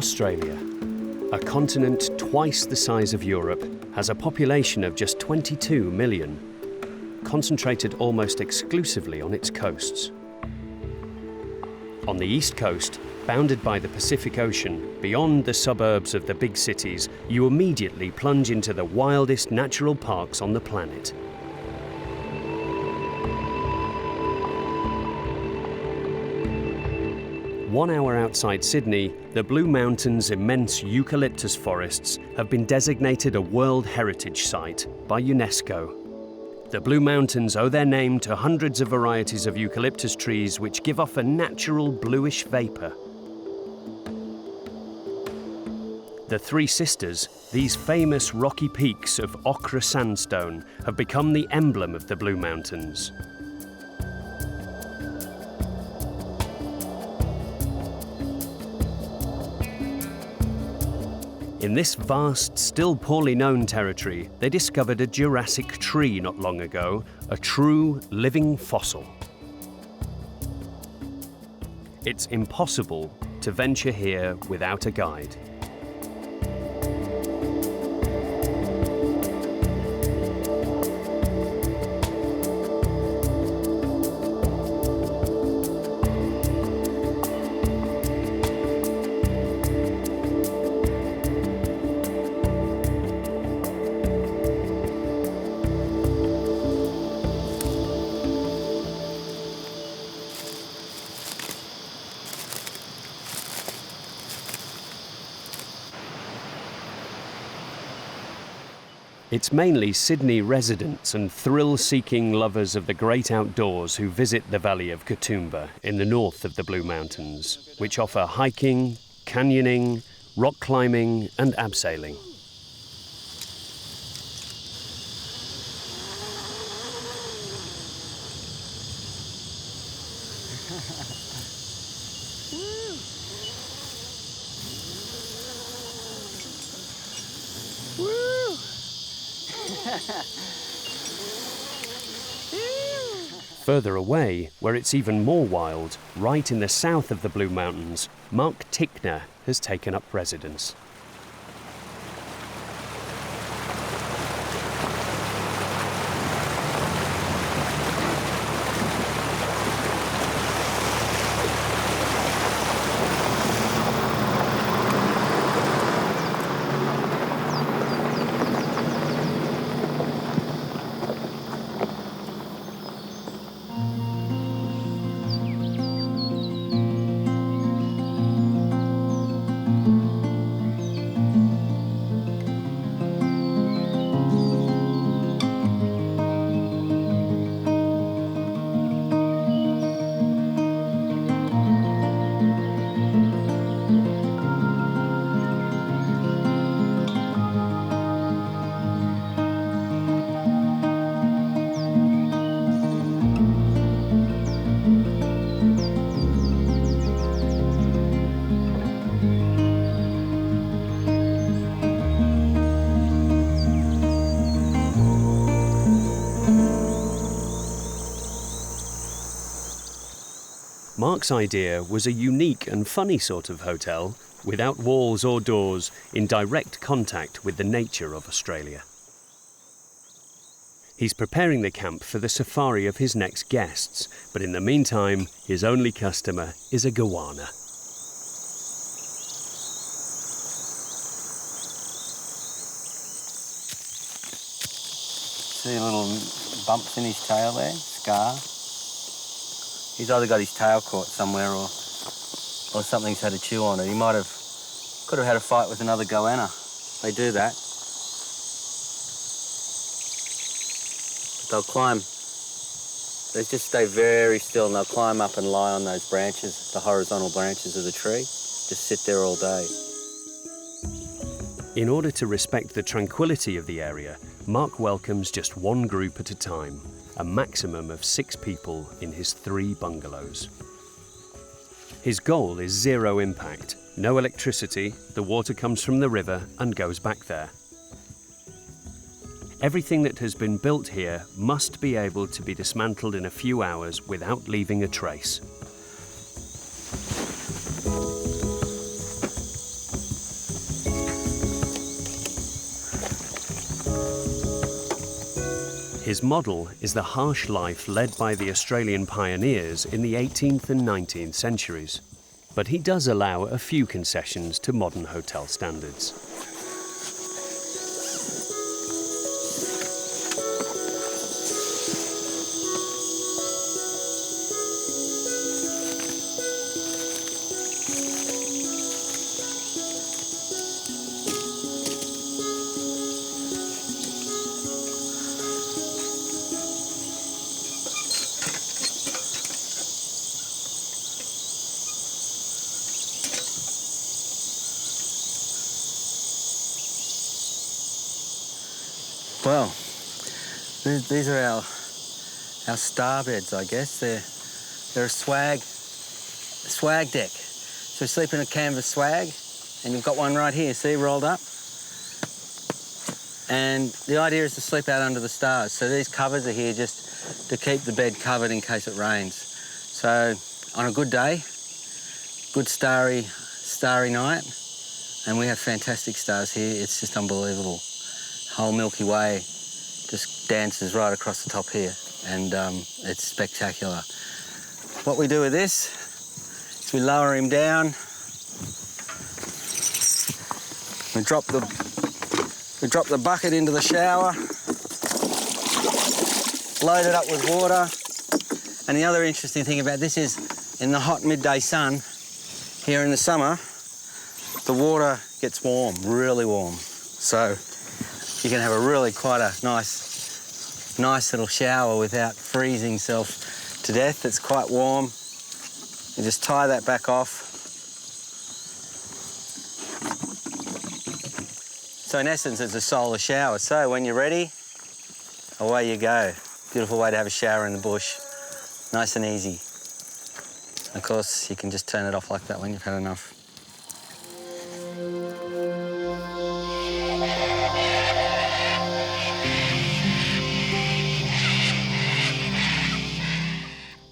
Australia, a continent twice the size of Europe, has a population of just 22 million, concentrated almost exclusively on its coasts. On the east coast, bounded by the Pacific Ocean, beyond the suburbs of the big cities, you immediately plunge into the wildest natural parks on the planet. One hour outside Sydney, the Blue Mountains' immense eucalyptus forests have been designated a World Heritage Site by UNESCO. The Blue Mountains owe their name to hundreds of varieties of eucalyptus trees which give off a natural bluish vapour. The Three Sisters, these famous rocky peaks of ochre sandstone, have become the emblem of the Blue Mountains. In this vast, still poorly known territory, they discovered a Jurassic tree not long ago, a true living fossil. It's impossible to venture here without a guide. It's mainly Sydney residents and thrill-seeking lovers of the great outdoors who visit the Valley of Katoomba in the north of the Blue Mountains, which offer hiking, canyoning, rock climbing and abseiling. Further away, where it's even more wild, right in the south of the Blue Mountains, Mark Tickner has taken up residence. Mark's idea was a unique and funny sort of hotel, without walls or doors, in direct contact with the nature of Australia. He's preparing the camp for the safari of his next guests, but in the meantime, his only customer is a goanna. See little bumps in his tail there, scar. He's either got his tail caught somewhere or something's had a chew on it. He could have had a fight with another goanna. They do that. But they'll climb. They just stay very still and they'll climb up and lie on those branches, the horizontal branches of the tree. Just sit there all day. In order to respect the tranquility of the area, Mark welcomes just one group at a time, a maximum of 6 people in his 3 bungalows. His goal is zero impact, no electricity, the water comes from the river and goes back there. Everything that has been built here must be able to be dismantled in a few hours without leaving a trace. His model is the harsh life led by the Australian pioneers in the 18th and 19th centuries. But he does allow a few concessions to modern hotel standards. Well, these are our star beds, I guess. They're a swag deck. So we sleep in a canvas swag, and you've got one right here, see, rolled up. And the idea is to sleep out under the stars. So these covers are here just to keep the bed covered in case it rains. So on a good day, good starry night, and we have fantastic stars here. It's just unbelievable. Whole Milky Way just dances right across the top here, and it's spectacular. What we do with this is we lower him down, we drop the bucket into the shower, load it up with water, and the other interesting thing about this is in the hot midday sun here in the summer, the water gets warm, really warm. So you can have a really quite a nice little shower without freezing yourself to death. It's quite warm. You just tie that back off. So in essence, it's a solar shower. So when you're ready, away you go. Beautiful way to have a shower in the bush. Nice and easy. Of course, you can just turn it off like that when you've had enough.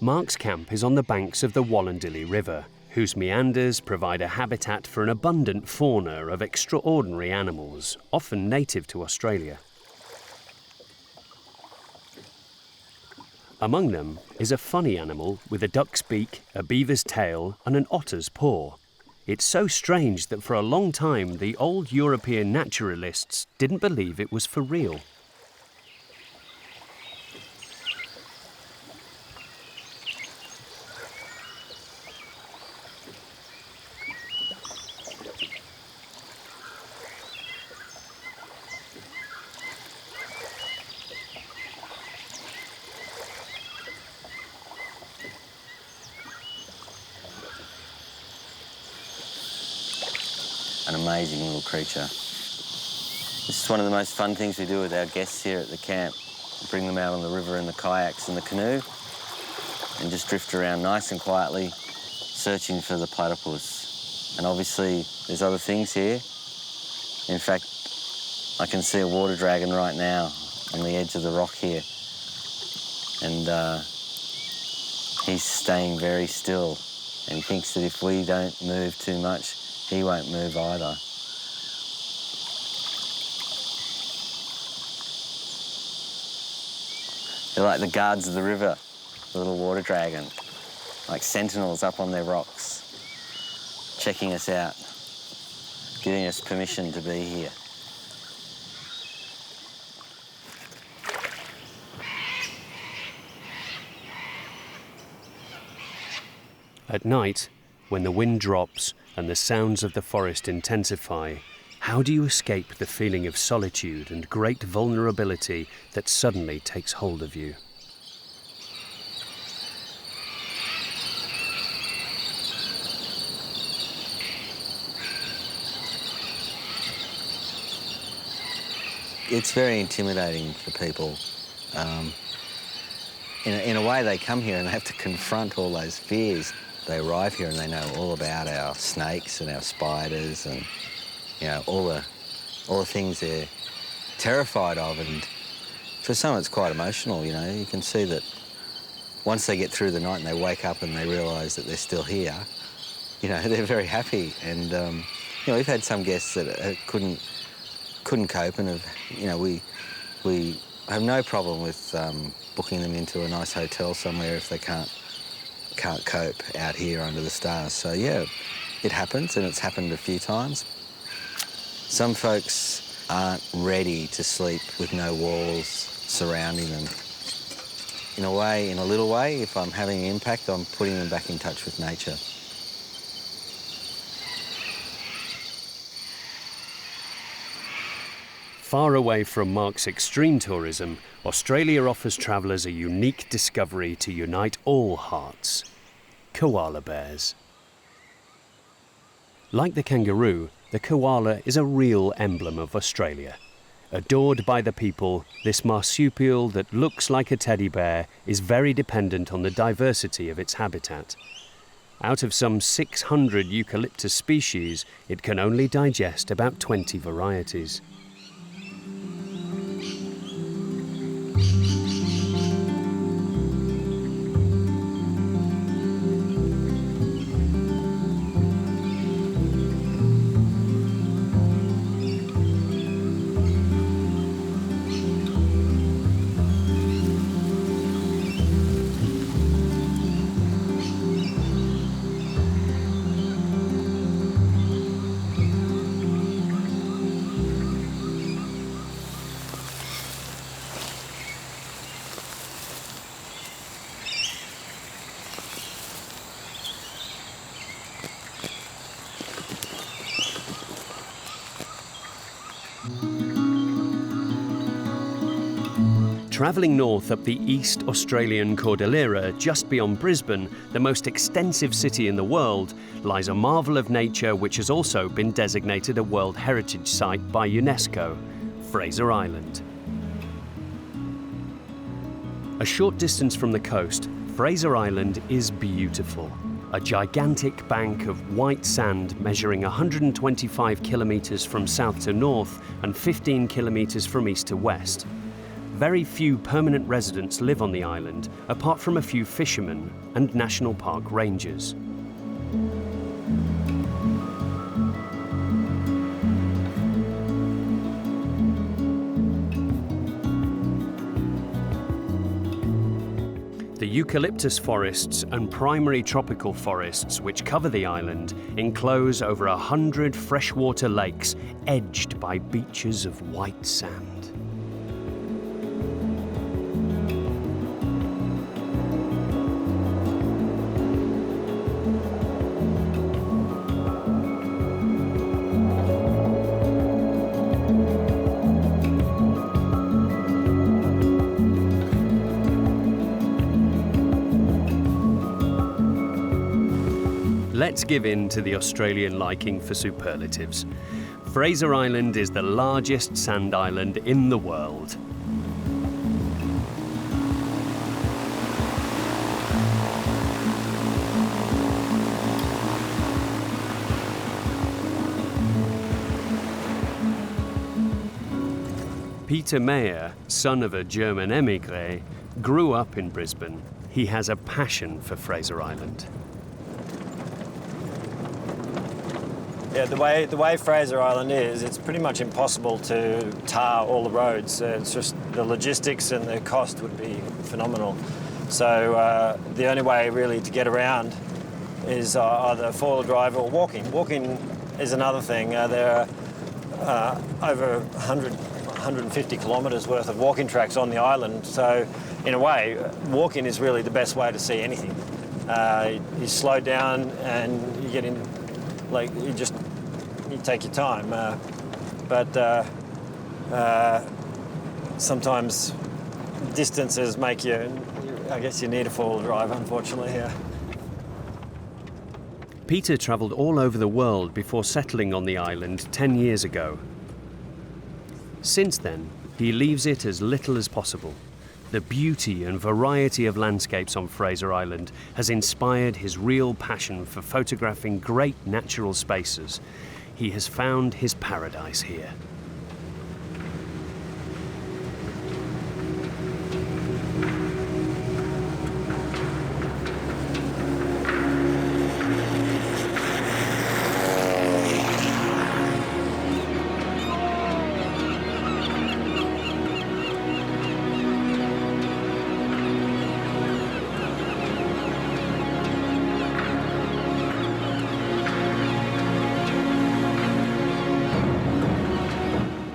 Mark's camp is on the banks of the Wallandilly River, whose meanders provide a habitat for an abundant fauna of extraordinary animals, often native to Australia. Among them is a funny animal with a duck's beak, a beaver's tail, and an otter's paw. It's so strange that for a long time the old European naturalists didn't believe it was for real. An amazing little creature. This is one of the most fun things we do with our guests here at the camp. We bring them out on the river in the kayaks and the canoe and just drift around nice and quietly, searching for the platypus. And obviously there's other things here. In fact, I can see a water dragon right now on the edge of the rock here. And he's staying very still, and he thinks that if we don't move too much, he won't move either. They're like the guards of the river, the little water dragon, like sentinels up on their rocks, checking us out, giving us permission to be here. At night, when the wind drops and the sounds of the forest intensify, how do you escape the feeling of solitude and great vulnerability that suddenly takes hold of you? It's very intimidating for people. In a way, they come here and they have to confront all those fears. They arrive here and they know all about our snakes and our spiders and, you know, all the things they're terrified of. And for some, it's quite emotional. You know, you can see that once they get through the night and they wake up and they realise that they're still here, you know, they're very happy. And you know, we've had some guests that couldn't cope, and have, you know, we I have no problem with booking them into a nice hotel somewhere if they can't cope out here under the stars. So yeah, it happens, and it's happened a few times. Some folks aren't ready to sleep with no walls surrounding them. In a little way, if I'm having an impact, I'm putting them back in touch with nature. Far away from Mark's extreme tourism, Australia offers travellers a unique discovery to unite all hearts: koala bears. Like the kangaroo, the koala is a real emblem of Australia. Adored by the people, this marsupial that looks like a teddy bear is very dependent on the diversity of its habitat. Out of some 600 eucalyptus species, it can only digest about 20 varieties. Travelling north up the East Australian Cordillera, just beyond Brisbane, the most extensive city in the world, lies a marvel of nature which has also been designated a World Heritage Site by UNESCO, Fraser Island. A short distance from the coast, Fraser Island is beautiful. A gigantic bank of white sand measuring 125 kilometres from south to north and 15 kilometres from east to west. Very few permanent residents live on the island, apart from a few fishermen and national park rangers. The eucalyptus forests and primary tropical forests which cover the island enclose over 100 freshwater lakes edged by beaches of white sand. Let's give in to the Australian liking for superlatives. Fraser Island is the largest sand island in the world. Peter Mayer, son of a German émigré, grew up in Brisbane. He has a passion for Fraser Island. Yeah, the way Fraser Island is, it's pretty much impossible to tar all the roads. It's just the logistics and the cost would be phenomenal. So the only way really to get around is either four-wheel drive or walking. Walking is another thing. There are over 150 kilometres worth of walking tracks on the island. So in a way, walking is really the best way to see anything. You slow down and you get in, like you take your time. But sometimes distances make you, I guess you need a four-wheel drive, unfortunately, here. Peter travelled all over the world before settling on the island 10 years ago. Since then, he leaves it as little as possible. The beauty and variety of landscapes on Fraser Island has inspired his real passion for photographing great natural spaces. He has found his paradise here.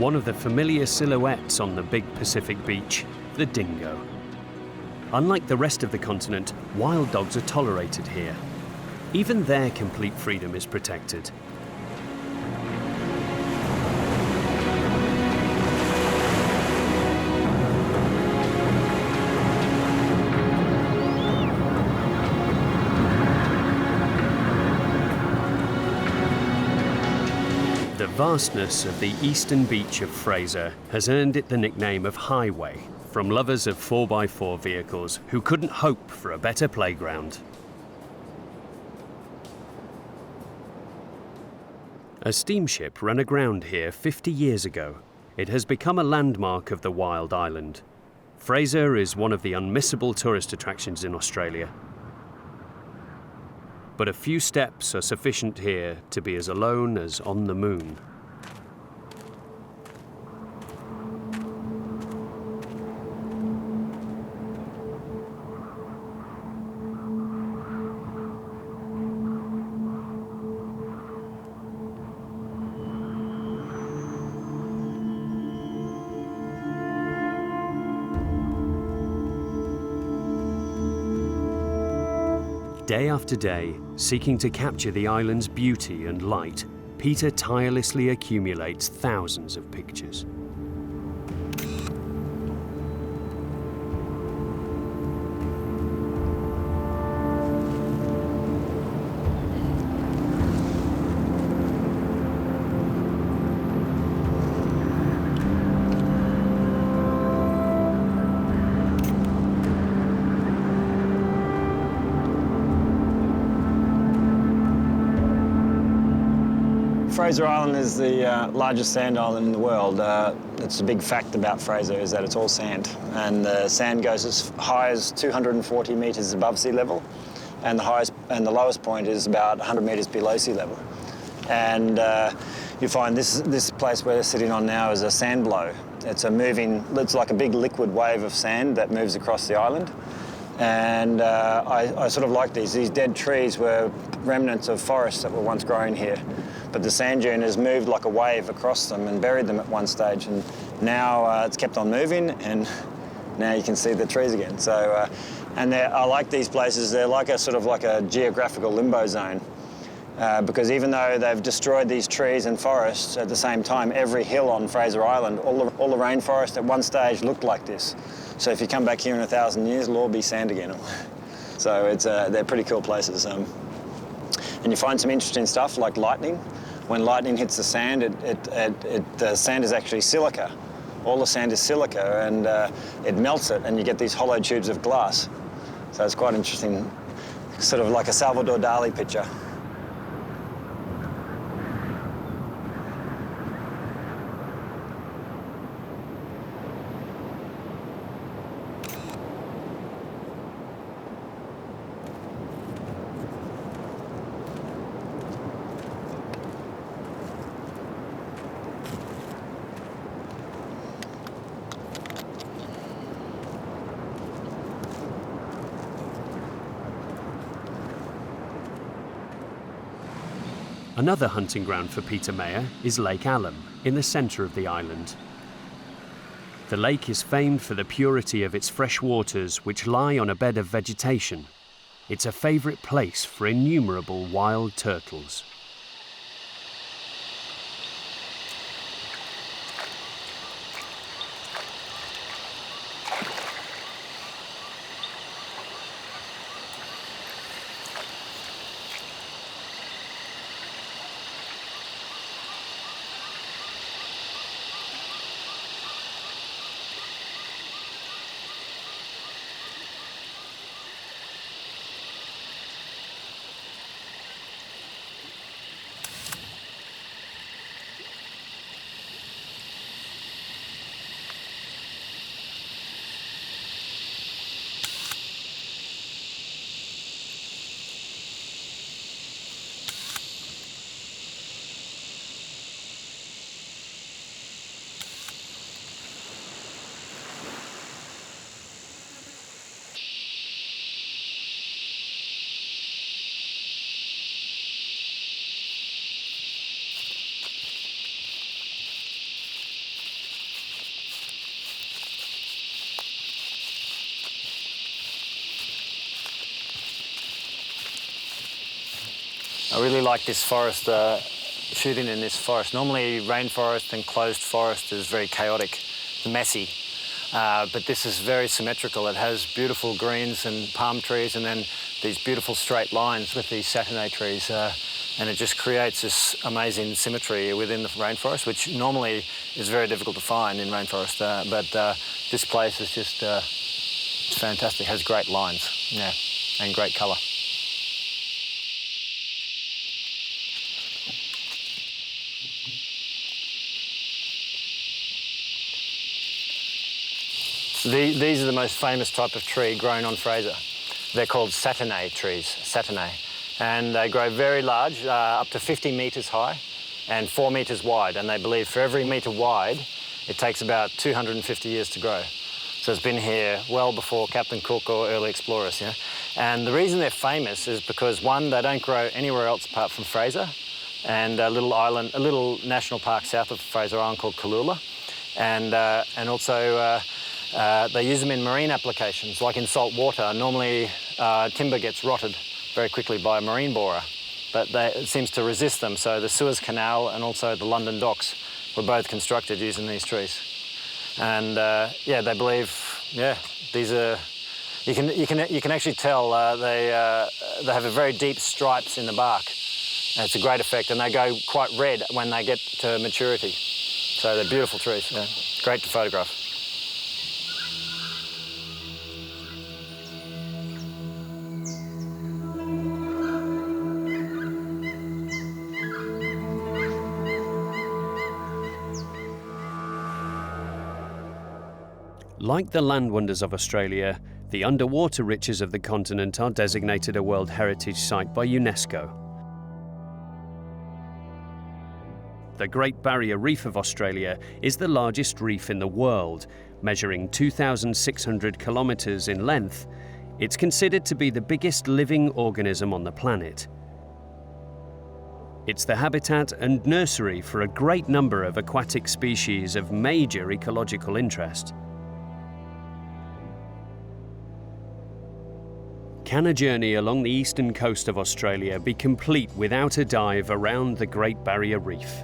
one of the familiar silhouettes on the big Pacific beach, the dingo. Unlike the rest of the continent, wild dogs are tolerated here. Even their complete freedom is protected. The vastness of the eastern beach of Fraser has earned it the nickname of Highway, from lovers of 4x4 vehicles who couldn't hope for a better playground. A steamship ran aground here 50 years ago. It has become a landmark of the wild island. Fraser is one of the unmissable tourist attractions in Australia. But a few steps are sufficient here to be as alone as on the moon. Day after day, seeking to capture the island's beauty and light, Peter tirelessly accumulates thousands of pictures. Fraser Island is the largest sand island in the world. It's a big fact about Fraser is that it's all sand, and the sand goes as high as 240 metres above sea level, and the lowest point is about 100 metres below sea level. And you find this place where they're sitting on now is a sand blow. It's like a big liquid wave of sand that moves across the island. And I sort of like these dead trees were remnants of forests that were once growing here. But the sand dune has moved like a wave across them and buried them at one stage. And now it's kept on moving, and now you can see the trees again. So, I like these places. They're like a sort of like a geographical limbo zone. Because even though they've destroyed these trees and forests, at the same time, every hill on Fraser Island, all the rainforest at one stage looked like this. So if you come back here in 1,000 years, it'll all be sand again. So they're pretty cool places. And you find some interesting stuff like lightning. When lightning hits the sand, the sand is actually silica. All the sand is silica, and it melts it, and you get these hollow tubes of glass. So it's quite interesting, sort of like a Salvador Dali picture. Another hunting ground for Peter Mayer is Lake Alum, in the centre of the island. The lake is famed for the purity of its fresh waters, which lie on a bed of vegetation. It's a favourite place for innumerable wild turtles. I really like this forest, shooting in this forest. Normally rainforest and closed forest is very chaotic, messy. But this is very symmetrical. It has beautiful greens and palm trees and then these beautiful straight lines with these Saturnae trees. And it just creates this amazing symmetry within the rainforest, which normally is very difficult to find in rainforest. But this place is just it's fantastic. It has great lines, yeah, and great colour. These are the most famous type of tree grown on Fraser. They're called Saturnae trees, Saturnae. And they grow very large, up to 50 metres high and 4 metres wide. And they believe for every metre wide, it takes about 250 years to grow. So it's been here well before Captain Cook or early explorers, you know. And the reason they're famous is because, one, they don't grow anywhere else apart from Fraser, and a little national park south of Fraser Island called Kalula. And also they use them in marine applications, like in salt water. Normally timber gets rotted very quickly by a marine borer, but it seems to resist them. So the Suez Canal and also the London docks were both constructed using these trees. And yeah, they believe, yeah, these are, you can actually tell they have a very deep stripes in the bark. And it's a great effect, and they go quite red when they get to maturity. So they're beautiful trees, yeah. Great to photograph. Like the land wonders of Australia, the underwater riches of the continent are designated a World Heritage Site by UNESCO. The Great Barrier Reef of Australia is the largest reef in the world, measuring 2,600 kilometres in length. It's considered to be the biggest living organism on the planet. It's the habitat and nursery for a great number of aquatic species of major ecological interest. Can a journey along the eastern coast of Australia be complete without a dive around the Great Barrier Reef?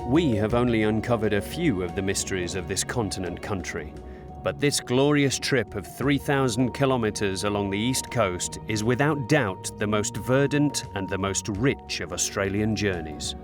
We have only uncovered a few of the mysteries of this continent country, but this glorious trip of 3,000 kilometres along the east coast is without doubt the most verdant and the most rich of Australian journeys.